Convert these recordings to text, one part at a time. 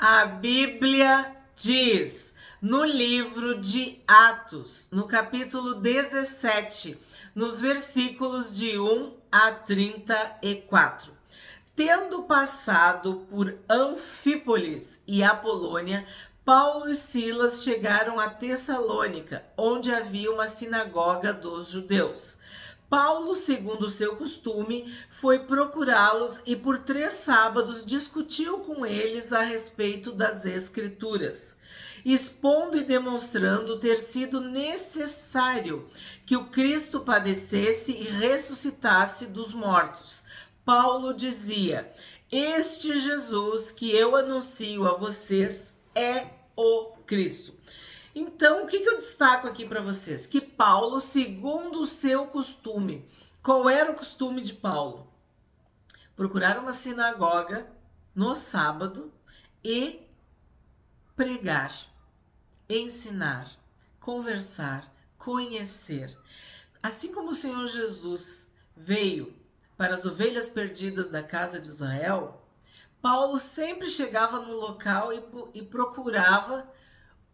A Bíblia diz no livro de Atos, no capítulo 17, nos versículos de 1 a 34. Tendo passado por Anfípolis e Apolônia, Paulo e Silas chegaram a Tessalônica, onde havia uma sinagoga dos judeus. Paulo, segundo o seu costume, foi procurá-los e por 3 sábados discutiu com eles a respeito das Escrituras, expondo e demonstrando ter sido necessário que o Cristo padecesse e ressuscitasse dos mortos. Paulo dizia: este Jesus que eu anuncio a vocês é o Cristo. Então, o que eu destaco aqui para vocês? Que Paulo, segundo o seu costume, qual era o costume de Paulo? Procurar uma sinagoga no sábado e pregar, ensinar, conversar, conhecer. Assim como o Senhor Jesus veio para as ovelhas perdidas da casa de Israel, Paulo sempre chegava no local e procurava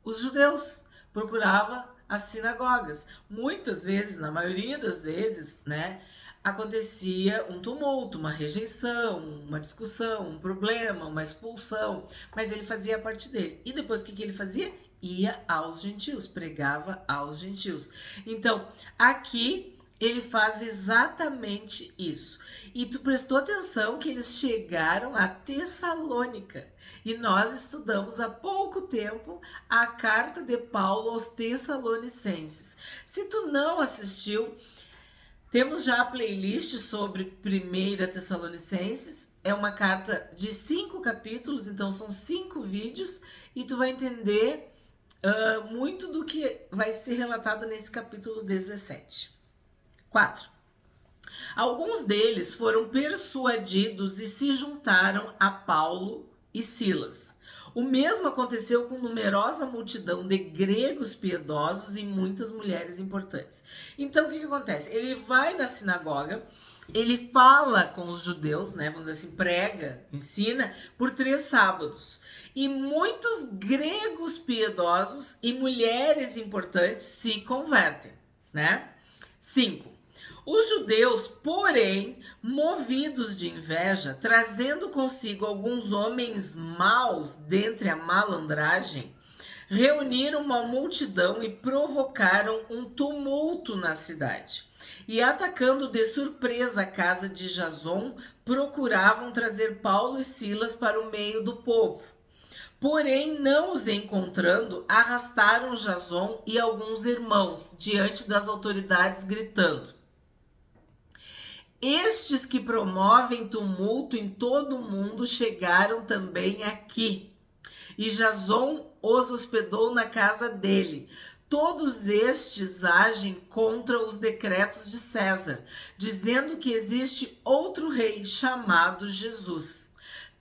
os judeus, procurava as sinagogas. Muitas vezes, na maioria das vezes, né, acontecia um tumulto, uma rejeição, uma discussão, um problema, uma expulsão, mas ele fazia a parte dele. E depois o que ele fazia? Ia aos gentios, pregava aos gentios. Então, aqui ele faz exatamente isso. E tu prestou atenção que eles chegaram a Tessalônica. E nós estudamos há pouco tempo a carta de Paulo aos Tessalonicenses. Se tu não assistiu, temos já a playlist sobre 1 Tessalonicenses. É uma carta de 5 capítulos, então são 5 vídeos. E tu vai entender muito do que vai ser relatado nesse capítulo 17. 4. Alguns deles foram persuadidos e se juntaram a Paulo e Silas. O mesmo aconteceu com numerosa multidão de gregos piedosos e muitas mulheres importantes. Então, o que acontece? Ele vai na sinagoga, ele fala com os judeus, né? Vamos dizer assim, prega, ensina, por 3 sábados. E muitos gregos piedosos e mulheres importantes se convertem, né? 5. Os judeus, porém, movidos de inveja, trazendo consigo alguns homens maus dentre a malandragem, reuniram uma multidão e provocaram um tumulto na cidade. E atacando de surpresa a casa de Jason, procuravam trazer Paulo e Silas para o meio do povo. Porém, não os encontrando, arrastaram Jason e alguns irmãos diante das autoridades, gritando: estes que promovem tumulto em todo o mundo chegaram também aqui. E Jason os hospedou na casa dele. Todos estes agem contra os decretos de César, dizendo que existe outro rei chamado Jesus.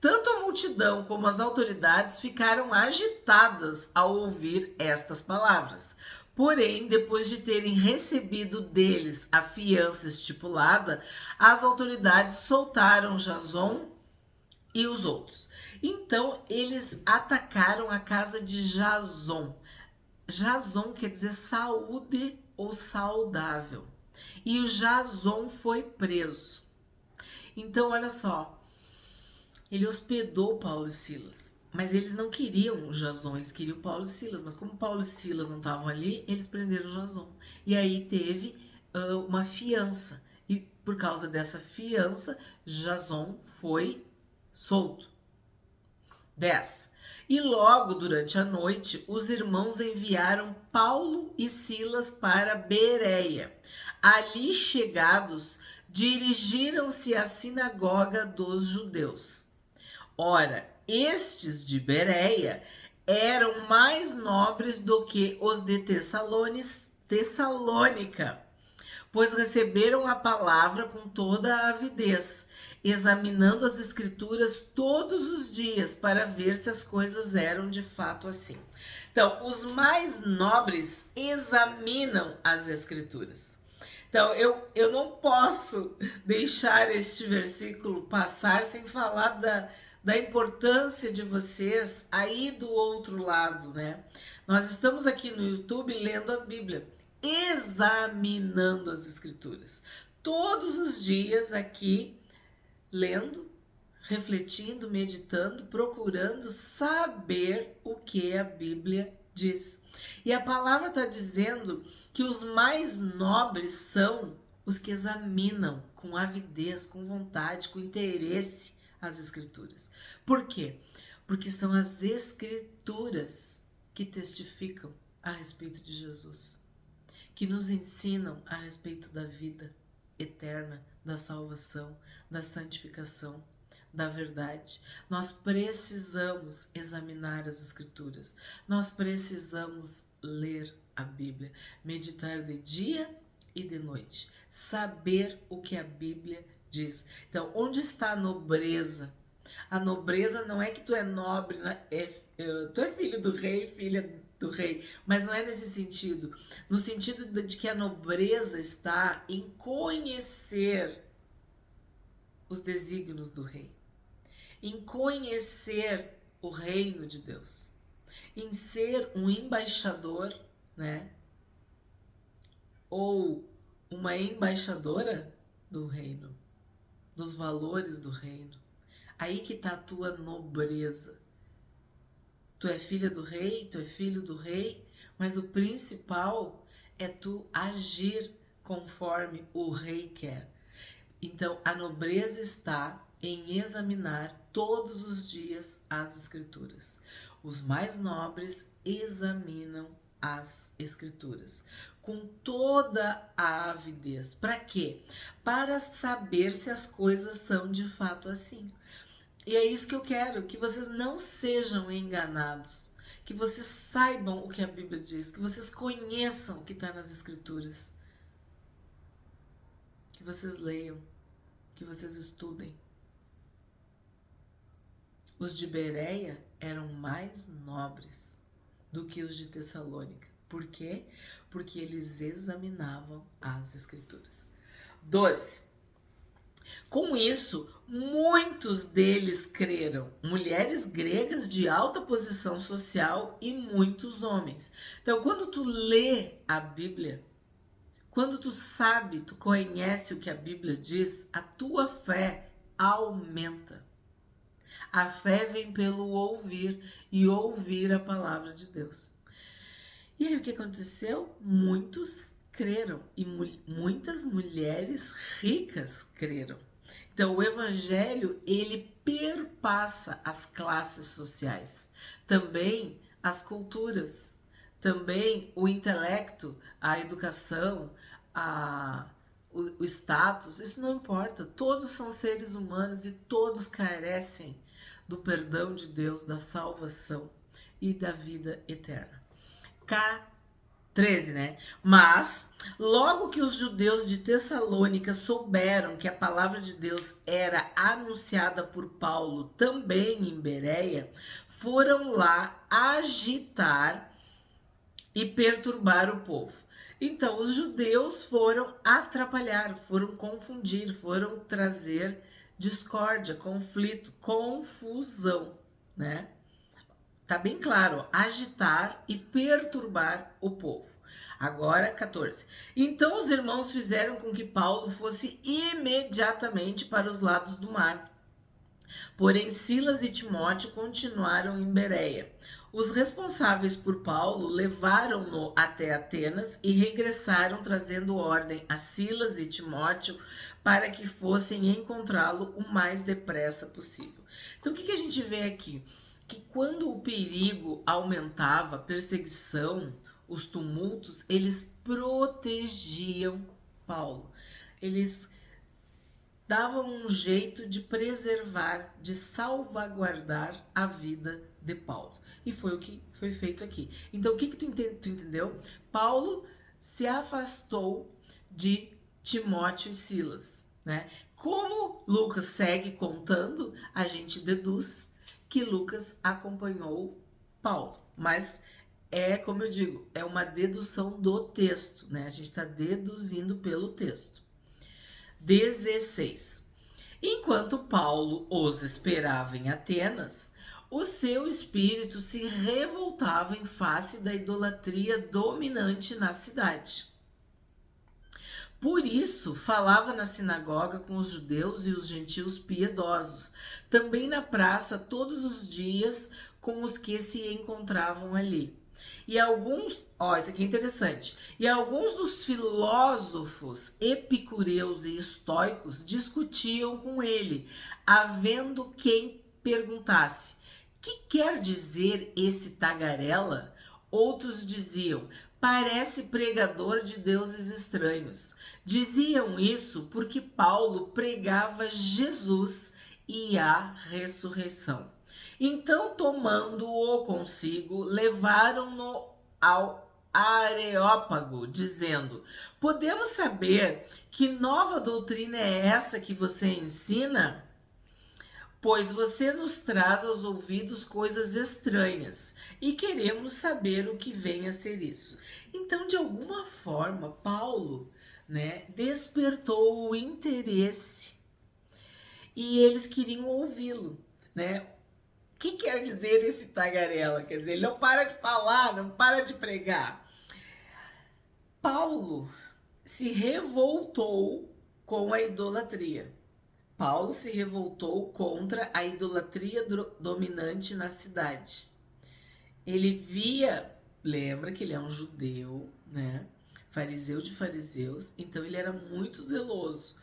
Tanto a multidão como as autoridades ficaram agitadas ao ouvir estas palavras. Porém, depois de terem recebido deles a fiança estipulada, as autoridades soltaram Jason e os outros. Então, eles atacaram a casa de Jason. Jason quer dizer saúde ou saudável. E o Jason foi preso. Então, olha só, ele hospedou Paulo e Silas. Mas eles não queriam o Jason, eles queriam Paulo e Silas. Mas como Paulo e Silas não estavam ali, eles prenderam o Jason. E aí teve uma fiança. E por causa dessa fiança, Jason foi solto. 10. E logo durante a noite, os irmãos enviaram Paulo e Silas para Bereia. Ali chegados, dirigiram-se à sinagoga dos judeus. Ora, estes de Bereia eram mais nobres do que os de Tessalônica, pois receberam a palavra com toda a avidez, examinando as escrituras todos os dias para ver se as coisas eram de fato assim. Então, os mais nobres examinam as escrituras. Então, eu não posso deixar este versículo passar sem falar da importância de vocês aí do outro lado, né? Nós estamos aqui no YouTube lendo a Bíblia, examinando as Escrituras. Todos os dias aqui, lendo, refletindo, meditando, procurando saber o que a Bíblia diz. E a palavra está dizendo que os mais nobres são os que examinam com avidez, com vontade, com interesse as Escrituras. Por quê? Porque são as Escrituras que testificam a respeito de Jesus, que nos ensinam a respeito da vida eterna, da salvação, da santificação, da verdade. Nós precisamos examinar as Escrituras, nós precisamos ler a Bíblia, meditar de dia e de noite, saber o que a Bíblia diz. Então, onde está a nobreza? A nobreza não é que tu é nobre, né? Tu é filho do rei, filha do rei, mas não é nesse sentido. No sentido de que a nobreza está em conhecer os desígnios do rei, em conhecer o reino de Deus, em ser um embaixador, né? Ou uma embaixadora do reino, dos valores do reino. Aí que está a tua nobreza. Tu é filha do rei, tu é filho do rei, mas o principal é tu agir conforme o rei quer. Então, a nobreza está em examinar todos os dias as Escrituras. Os mais nobres examinam as Escrituras com toda a avidez. Para quê? Para saber se as coisas são de fato assim. E é isso que eu quero, que vocês não sejam enganados, que vocês saibam o que a Bíblia diz, que vocês conheçam o que está nas Escrituras, que vocês leiam, que vocês estudem. Os de Bereia eram mais nobres do que os de Tessalônica. Por quê? Porque eles examinavam as Escrituras. 12. Com isso, muitos deles creram, mulheres gregas de alta posição social e muitos homens. Então, quando tu lê a Bíblia, quando tu sabe, tu conhece o que a Bíblia diz, a tua fé aumenta. A fé vem pelo ouvir e ouvir a palavra de Deus. E aí o que aconteceu? Muitos creram e muitas mulheres ricas creram. Então o evangelho, ele perpassa as classes sociais, também as culturas, também o intelecto, a educação, o status, isso não importa. Todos são seres humanos e todos carecem do perdão de Deus, da salvação e da vida eterna. 13, né? Mas, logo que os judeus de Tessalônica souberam que a palavra de Deus era anunciada por Paulo também em Bereia, foram lá agitar e perturbar o povo. Então, os judeus foram atrapalhar, foram confundir, foram trazer discórdia, conflito, confusão, né? Tá bem claro, agitar e perturbar o povo. Agora, 14. Então os irmãos fizeram com que Paulo fosse imediatamente para os lados do mar. Porém, Silas e Timóteo continuaram em Bereia. Os responsáveis por Paulo levaram-no até Atenas e regressaram trazendo ordem a Silas e Timóteo para que fossem encontrá-lo o mais depressa possível. Então, o que a gente vê aqui? Que quando o perigo aumentava, a perseguição, os tumultos, eles protegiam Paulo. Eles davam um jeito de preservar, de salvaguardar a vida de Paulo. E foi o que foi feito aqui. Então, o que tu entendeu? Paulo se afastou de Timóteo e Silas, né? Como Lucas segue contando, a gente deduz que Lucas acompanhou Paulo, mas como eu digo, é uma dedução do texto, né? A gente está deduzindo pelo texto. 16. Enquanto Paulo os esperava em Atenas, o seu espírito se revoltava em face da idolatria dominante na cidade. Por isso, falava na sinagoga com os judeus e os gentios piedosos, também na praça todos os dias com os que se encontravam ali. E alguns, isso aqui é interessante, e alguns dos filósofos epicureus e estoicos discutiam com ele, havendo quem perguntasse: que quer dizer esse tagarela? Outros diziam: parece pregador de deuses estranhos. Diziam isso porque Paulo pregava Jesus e a ressurreição. Então, tomando-o consigo, levaram-no ao Areópago, dizendo: podemos saber que nova doutrina é essa que você ensina? Pois você nos traz aos ouvidos coisas estranhas e queremos saber o que vem a ser isso. Então, de alguma forma, Paulo, despertou o interesse e eles queriam ouvi-lo, né? O que quer dizer esse tagarela? Quer dizer, ele não para de falar, não para de pregar. Paulo se revoltou com a idolatria. Paulo se revoltou contra a idolatria dominante na cidade. Ele via, lembra que ele é um judeu, né? Fariseu de fariseus, então ele era muito zeloso.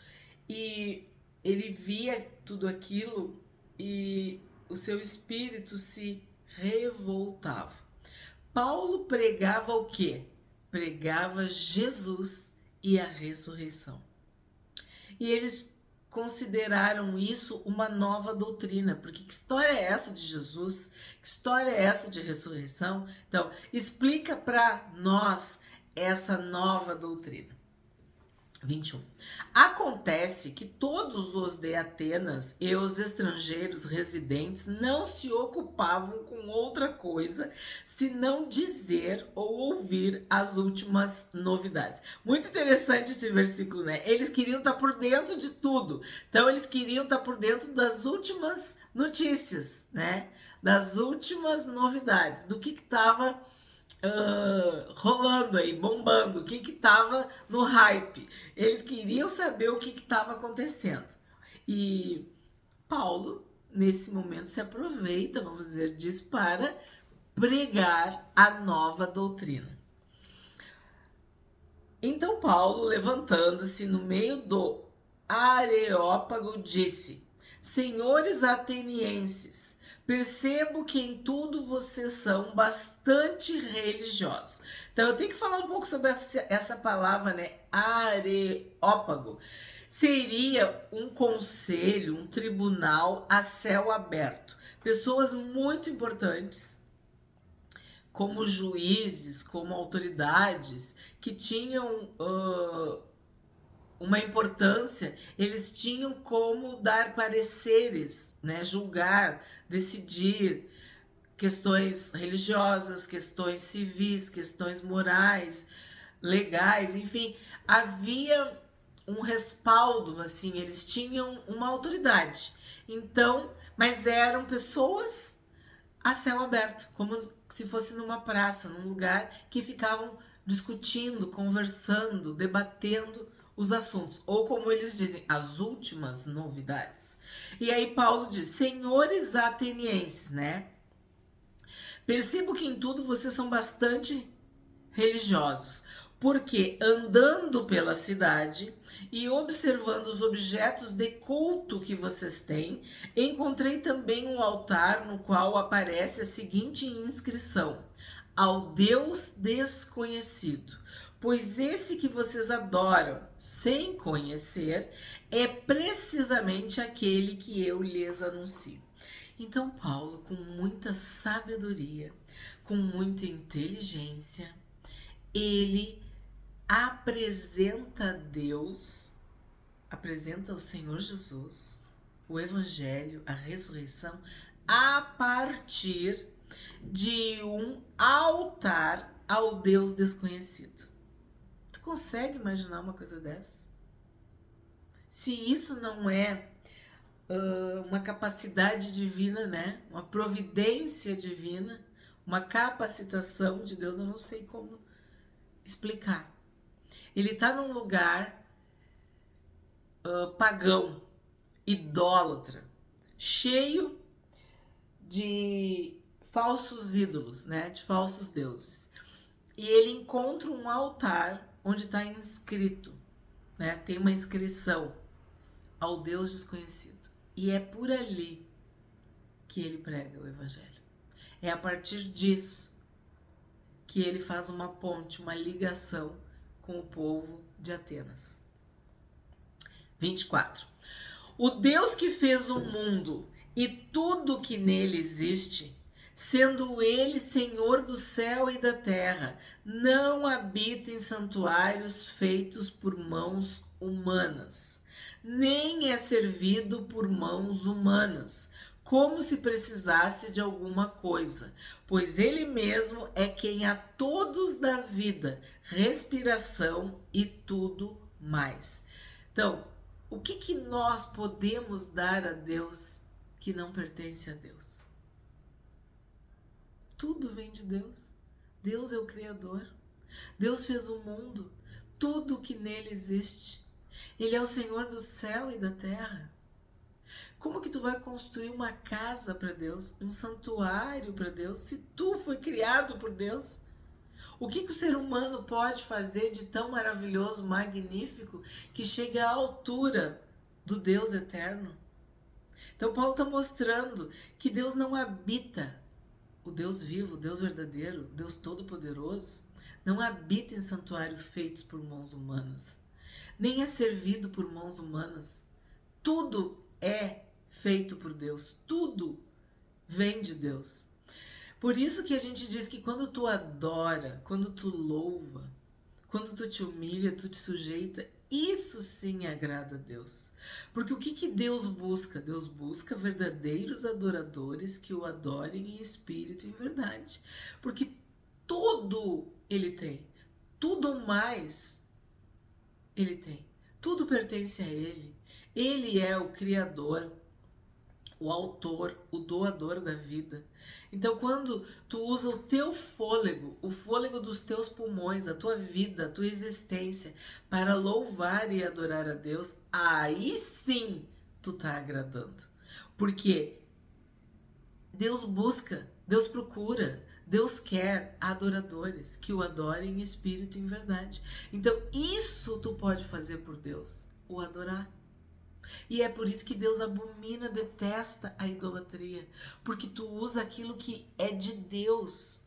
E ele via tudo aquilo e o seu espírito se revoltava. Paulo pregava o quê? Pregava Jesus e a ressurreição. E eles consideraram isso uma nova doutrina, porque que história é essa de Jesus? Que história é essa de ressurreição? Então, explica para nós essa nova doutrina. 21. Acontece que todos os de Atenas e os estrangeiros residentes não se ocupavam com outra coisa senão dizer ou ouvir as últimas novidades. Muito interessante esse versículo, né? Eles queriam estar por dentro de tudo. Então, eles queriam estar por dentro das últimas notícias, né? Das últimas novidades, do que estava rolando aí, bombando, o que estava no hype. Eles queriam saber o que estava acontecendo. E Paulo, nesse momento, se aproveita, vamos dizer, disso para pregar a nova doutrina. Então Paulo, levantando-se no meio do Areópago, disse: senhores atenienses, percebo que em tudo vocês são bastante religiosos. Então eu tenho que falar um pouco sobre essa palavra, né? Areópago. Seria um conselho, um tribunal a céu aberto. Pessoas muito importantes, como juízes, como autoridades, que tinham uma importância, eles tinham como dar pareceres, né? Julgar, decidir questões religiosas, questões civis, questões morais, legais, enfim, havia um respaldo, assim, eles tinham uma autoridade. Então, mas eram pessoas a céu aberto, como se fosse numa praça, num lugar que ficavam discutindo, conversando, debatendo os assuntos, ou como eles dizem, as últimas novidades. E aí Paulo diz: senhores atenienses, né? Percebo que em tudo vocês são bastante religiosos, porque andando pela cidade e observando os objetos de culto que vocês têm, encontrei também um altar no qual aparece a seguinte inscrição: ao Deus desconhecido. Pois esse que vocês adoram sem conhecer é precisamente aquele que eu lhes anuncio. Então Paulo, com muita sabedoria, com muita inteligência, ele apresenta Deus, apresenta o Senhor Jesus, o Evangelho, a ressurreição, a partir de um altar ao Deus desconhecido. Consegue imaginar uma coisa dessa? Se isso não é uma capacidade divina, né? Uma providência divina, uma capacitação de Deus, eu não sei como explicar. Ele está num lugar pagão, idólatra, cheio de falsos ídolos, né? De falsos deuses. E ele encontra um altar onde está inscrito, né? Tem uma inscrição ao Deus desconhecido. E é por ali que ele prega o evangelho. É a partir disso que ele faz uma ponte, uma ligação com o povo de Atenas. 24. O Deus que fez o mundo e tudo que nele existe, sendo ele Senhor do céu e da terra, não habita em santuários feitos por mãos humanas, nem é servido por mãos humanas, como se precisasse de alguma coisa, pois ele mesmo é quem a todos dá vida, respiração e tudo mais. Então, o que nós podemos dar a Deus que não pertence a Deus? Tudo vem de Deus. Deus é o Criador. Deus fez o mundo, tudo que nele existe. Ele é o Senhor do céu e da terra. Como que tu vai construir uma casa para Deus, um santuário para Deus, se tu foi criado por Deus? O que o ser humano pode fazer de tão maravilhoso, magnífico, que chega à altura do Deus eterno? Então Paulo está mostrando que Deus não habita, o Deus vivo, o Deus verdadeiro, o Deus todo-poderoso, não habita em santuários feitos por mãos humanas, nem é servido por mãos humanas. Tudo é feito por Deus, tudo vem de Deus. Por isso que a gente diz que quando tu adora, quando tu louva, quando tu te humilha, tu te sujeita, isso sim agrada a Deus. Porque o que Deus busca? Deus busca verdadeiros adoradores que o adorem em espírito e em verdade. Porque tudo Ele tem, tudo mais Ele tem, tudo pertence a Ele. Ele é o Criador, o autor, o doador da vida. Então, quando tu usa o teu fôlego, o fôlego dos teus pulmões, a tua vida, a tua existência, para louvar e adorar a Deus, aí sim tu tá agradando. Porque Deus busca, Deus procura, Deus quer adoradores que o adorem em espírito e em verdade. Então, isso tu pode fazer por Deus, o adorar. E é por isso que Deus abomina, detesta a idolatria, porque tu usa aquilo que é de Deus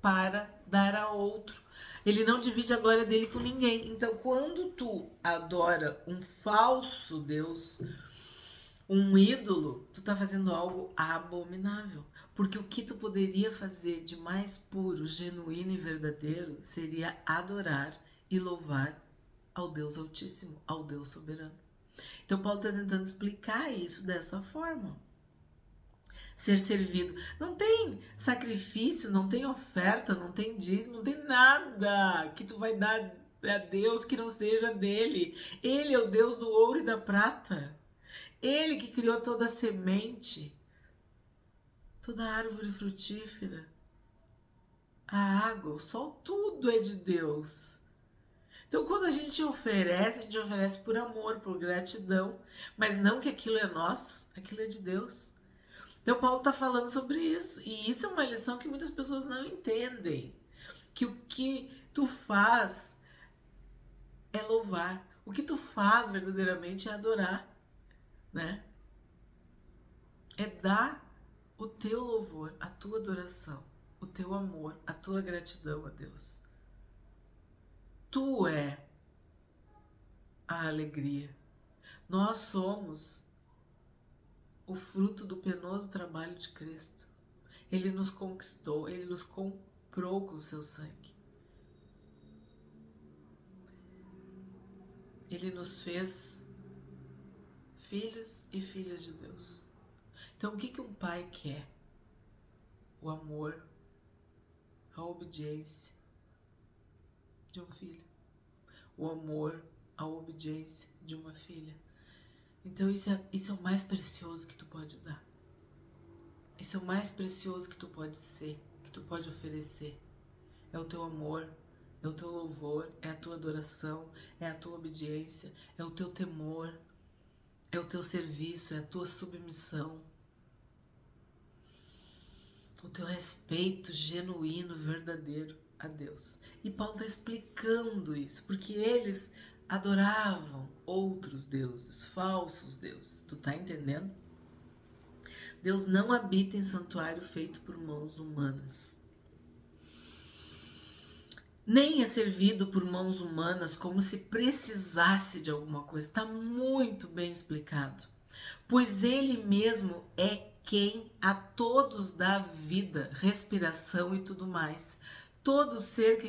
para dar a outro. Ele não divide a glória dele com ninguém. Então, quando tu adora um falso Deus, um ídolo, tu tá fazendo algo abominável. Porque o que tu poderia fazer de mais puro, genuíno e verdadeiro seria adorar e louvar ao Deus Altíssimo, ao Deus Soberano. Então Paulo está tentando explicar isso dessa forma. Ser servido. Não tem sacrifício, não tem oferta, não tem dízimo, não tem nada que tu vai dar a Deus que não seja dele. Ele é o Deus do ouro e da prata. Ele que criou toda a semente, toda a árvore frutífera, a água, o sol, tudo é de Deus. Então, quando a gente oferece por amor, por gratidão, mas não que aquilo é nosso, aquilo é de Deus. Então, Paulo está falando sobre isso, e isso é uma lição que muitas pessoas não entendem. Que o que tu faz é louvar, o que tu faz verdadeiramente é adorar, né? É dar o teu louvor, a tua adoração, o teu amor, a tua gratidão a Deus. Tu é a alegria. Nós somos o fruto do penoso trabalho de Cristo. Ele nos conquistou, Ele nos comprou com o seu sangue. Ele nos fez filhos e filhas de Deus. Então, o que um pai quer? O amor, a obediência de um filho. O amor, a obediência de uma filha. Então isso é o mais precioso que tu pode dar. Isso é o mais precioso que tu pode ser, que tu pode oferecer. É o teu amor, é o teu louvor, é a tua adoração, é a tua obediência, é o teu temor, é o teu serviço, é a tua submissão, o teu respeito genuíno, verdadeiro a Deus. E Paulo está explicando isso, porque eles adoravam outros deuses, falsos deuses. Tu tá entendendo? Deus não habita em santuário feito por mãos humanas. Nem é servido por mãos humanas como se precisasse de alguma coisa. Está muito bem explicado. Pois ele mesmo é quem a todos dá vida, respiração e tudo mais. Todo ser que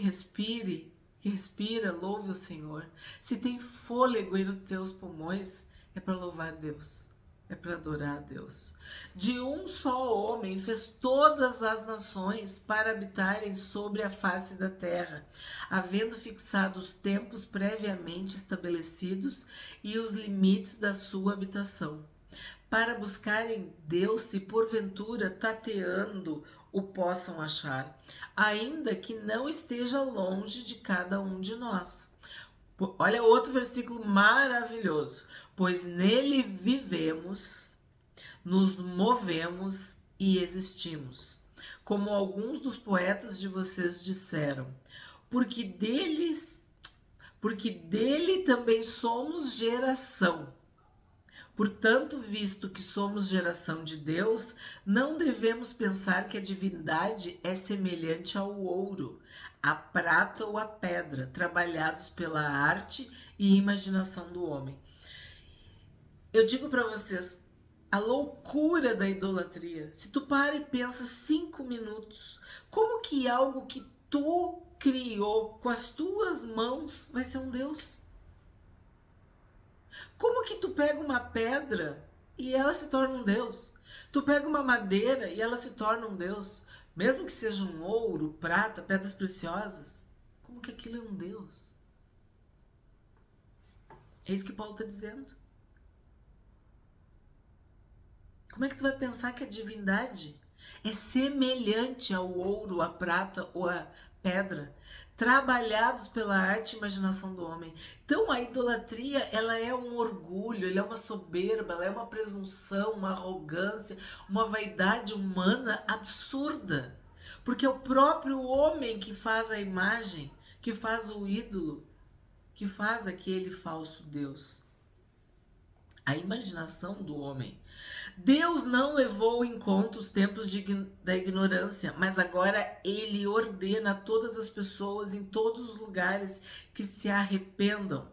respira, louve o Senhor. Se tem fôlego aí nos teus pulmões, é para louvar a Deus. É para adorar a Deus. De um só homem fez todas as nações para habitarem sobre a face da terra, havendo fixado os tempos previamente estabelecidos e os limites da sua habitação, para buscarem Deus se porventura tateando o possam achar, ainda que não esteja longe de cada um de nós. Olha outro versículo maravilhoso. Pois nele vivemos, nos movemos e existimos. Como alguns dos poetas de vocês disseram, porque dele também somos geração. Portanto, visto que somos geração de Deus, não devemos pensar que a divindade é semelhante ao ouro, à prata ou à pedra, trabalhados pela arte e imaginação do homem. Eu digo para vocês, a loucura da idolatria. Se tu para e pensa 5 minutos, como que algo que tu criou com as tuas mãos vai ser um Deus? Como que tu pega uma pedra e ela se torna um Deus? Tu pega uma madeira e ela se torna um Deus? Mesmo que seja um ouro, prata, pedras preciosas. Como que aquilo é um Deus? É isso que Paulo está dizendo. Como é que tu vai pensar que a divindade é semelhante ao ouro, à prata ou à pedra, trabalhados pela arte e imaginação do homem? Então a idolatria, ela é um orgulho, ela é uma soberba, ela é uma presunção, uma arrogância, uma vaidade humana absurda. Porque é o próprio homem que faz a imagem, que faz o ídolo, que faz aquele falso Deus. A imaginação do homem. Deus não levou em conta os tempos da ignorância, mas agora ele ordena a todas as pessoas em todos os lugares que se arrependam.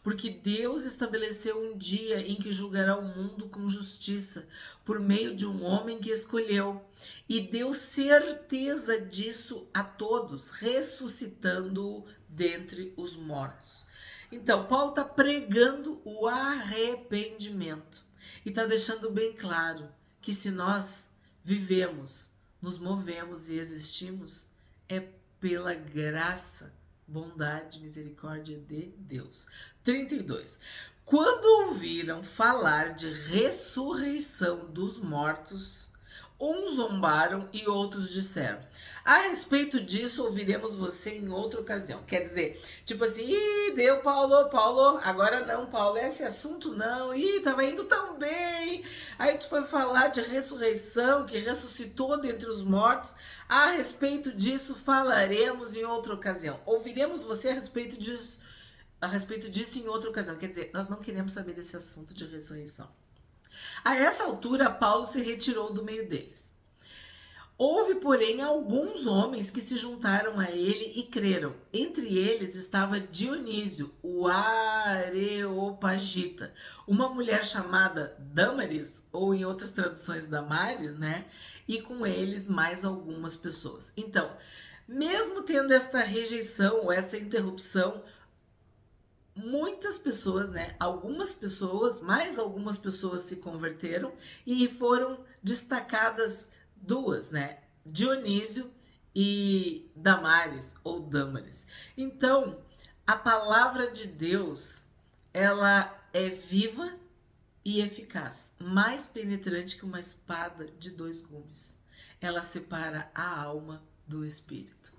Porque Deus estabeleceu um dia em que julgará o mundo com justiça, por meio de um homem que escolheu, e deu certeza disso a todos, ressuscitando-o dentre os mortos. Então, Paulo está pregando o arrependimento e está deixando bem claro que se nós vivemos, nos movemos e existimos, é pela graça, bondade, misericórdia de Deus. 32. Quando ouviram falar de ressurreição dos mortos, uns zombaram e outros disseram: a respeito disso ouviremos você em outra ocasião. Quer dizer, tipo assim, ih, deu Paulo, agora não, Paulo, esse assunto não, ih, tava indo tão bem. Aí tu foi falar de ressurreição, que ressuscitou dentre os mortos. A respeito disso falaremos em outra ocasião. Ouviremos você a respeito disso em outra ocasião. Quer dizer, nós não queremos saber desse assunto de ressurreição. A essa altura, Paulo se retirou do meio deles. Houve, porém, alguns homens que se juntaram a ele e creram. Entre eles estava Dionísio, o Areopagita, uma mulher chamada Dâmaris, ou em outras traduções Damares, né? E com eles mais algumas pessoas. Então, mesmo tendo esta rejeição ou essa interrupção, muitas pessoas, né? Mais algumas pessoas se converteram e foram destacadas duas, né? Dionísio e Damares ou Dâmaris. Então, a palavra de Deus, ela é viva, e eficaz, mais penetrante que uma espada de 2 gumes. Ela separa a alma do espírito.